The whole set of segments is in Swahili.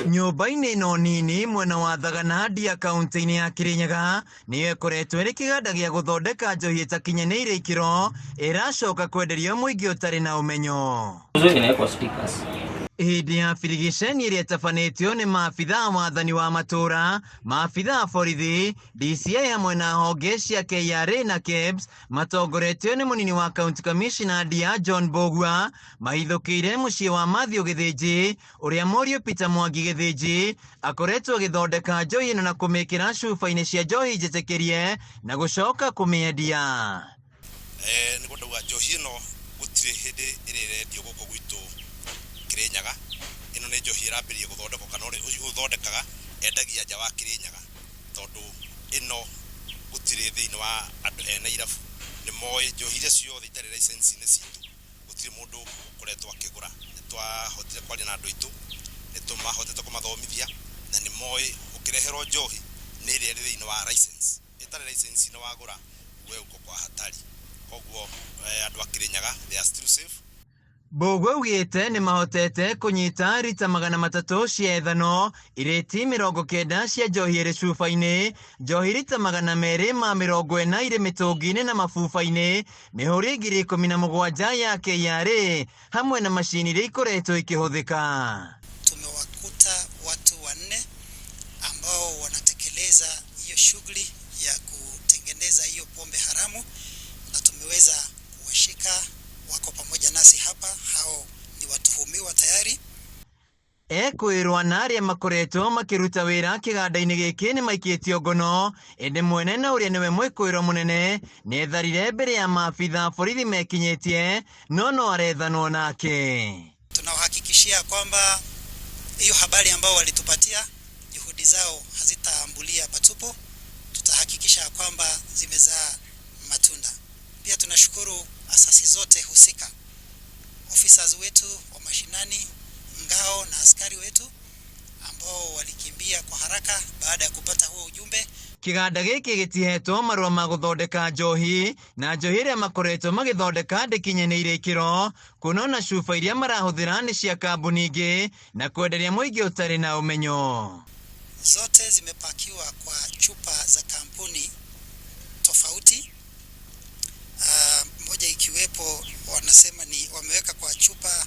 Nyumba-inĩ ĩno nini mwena wa Thaganandia kaunti-inĩ ya Kirinyaga nĩyo ĩkoretwo ĩrĩ kĩganda gĩa gũthondeka njohi ĩtakinyanĩire ikĩro ĩracoka kwenderio mũingĩ ũtarĩ na ũmenyo. Hĩndĩ ya birigiceni ĩrĩa ĩtabanĩtio nĩ maabithaa wathani wa matũra, maabithaa borithi, DCI hamwe na honge cia KRA na KEBS matongoretio nĩ mũnini wa kaunti kamishina Ndia John Mbugua mahithũkĩire mũciĩ wa Mathew Gĩthĩnji ũrĩa Mũriũ Peter Mwangi Gĩthĩnji akoretwo agĩthondeka njohi ĩno na kũmĩkĩra cuba-inĩ cia njohi njĩtĩkĩrie na gũcoka kũmĩendia. Nĩ gũndauga njohi ĩno gũtirĩ hĩndĩ ĩrĩrendio gũkũ gwitũ Kirinyaga. Ĩno nĩ njohi ĩrambĩrĩria gũthondekwo kana ũthondekaga endagia nja wa Kirinyaga, tondũ ĩno gũtirĩ thĩinĩ wa andũ ena irabu nĩ moĩ njohi iria ciothe itarĩ license-inĩ citũ gũtirĩ mũndũ ũkoretwo akĩgũra. Nĩ twahotire kwaria na andũ aitũ, nĩ tũmahotete kũmathomithia na nĩ moĩ ũkĩreherwo njohi nĩ ĩrĩa ĩrĩ thĩinĩ wa license. Ĩtarĩ license-inĩ wagũra we uko kwa hatari. Koguo andũ a Kirinyaga they are still safe. Mbugua augĩte nĩ mahotete kũnyita rita 300 cia ethano, irĩti 90 cia njohi ĩrĩ cuba-inĩ, njohi rita 240 irĩ mĩtũngi-inĩ na mabuba-inĩ, mĩhũri 17,000 ya KRA hamwe na macini iria ikoretwo ikĩhũthĩka. Tumewakuta watu 4 ambao wanatekeleza hiyo shughuli ya kutengeneza hiyo pombe haramu na tumeweza kuwashika, wako pamoja nasi hapa. Hao ni watuhumiwa tayari. Ekwĩrwo na arĩa makoretwo makĩruta wĩra kĩganda-inĩ gĩkĩ nĩ maikĩtio ngono, ĩndĩ mwene na ũrĩa nĩwe mwĩkũĩrwo mũnene nĩ etharire mbere ya maabithaa borithi mekinyĩtie no arethanwo nake. Tunawahakikishia kwamba hiyo habari ambao walitupatia juhudi zao hazitaambulia patupo. Tutahakikisha kwamba zimezaa matunda. Pia tunashukuru asasi zote husika, officers wetu wa mashinani, ngao na askari wetu ambao walikimbia kwa haraka baada ya kupata huo ujumbe. Kĩganda gĩkĩ gĩtihetwo marũa ma gũthondeka njohi, na njohi ĩrĩa makoretwo magĩthondeka ndĩkinyanĩire ikĩro, kuona cuba iria marahũthĩra nĩ cia kambuni ingĩ na kwenderia mũingĩ ũtarĩ na ũmenyo. Zote zimepakiwa kwa chupa za kampuni tofauti. Moja ikiwepo wanasema ni wameweka kwa chupa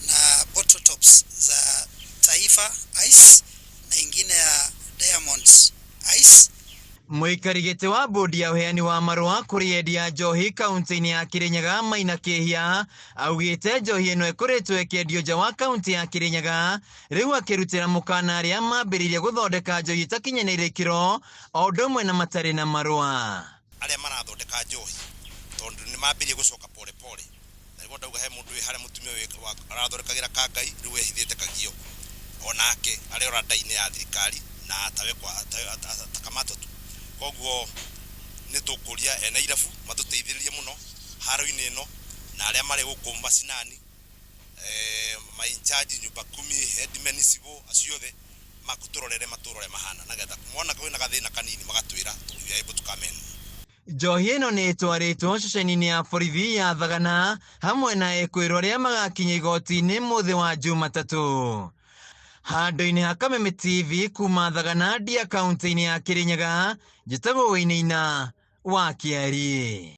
na bottle tops za Taifa Ice na ingine ya Diamonds Ice. Mũikari gĩtĩ wa bodi ya ũheani wa marũa kũrĩ endia njohi kaunti-inĩ ya Kirinyaga Maina Kĩhia augĩte njohi ĩno ĩkoretwo ĩkĩendio nja wa kaunti ya Kirinyaga, rĩu akĩrutĩra mũkana arĩa mambĩrĩirie gũthondeka njohi ĩtakinyanĩire ikĩro o ũndũ ũmwe na matarĩ na marũa. Arĩa marathondeka njohi tondũ nĩ mambĩrĩrie gũcoka pole pole. Na nĩguo ndauga he mũndũ wĩ harĩa mũtumia arathondekagĩra kangai rĩu ehithĩte kagio, onake arĩ oranda-inĩ ya thirikari na atawekwa atakamata tu. Koguo nĩ tũkũria ena irabu matũteithĩrĩrie mũno haro-inĩ ĩno na arĩa marĩ gũkũ macinani, ma in charge nyumba 10 headmen cibo aciothe makũtũrorere matũrore mahana nagetha mwana kwĩna gathĩna kanini magatwĩra tũgĩe able to come in. Njohi ĩno nĩ ĩtwarĩtwo ceceni-inĩ ya borithi ya Thagana hamwe na ekwĩrwo arĩa magakinya igoti-inĩ mũthĩ wa Jumatatũ. Handũ-inĩ ha Kameme TV kuma Thaganandia kaunti-inĩ ya Kirinyaga, njĩtagwo Wĩinaina wa Kĩari.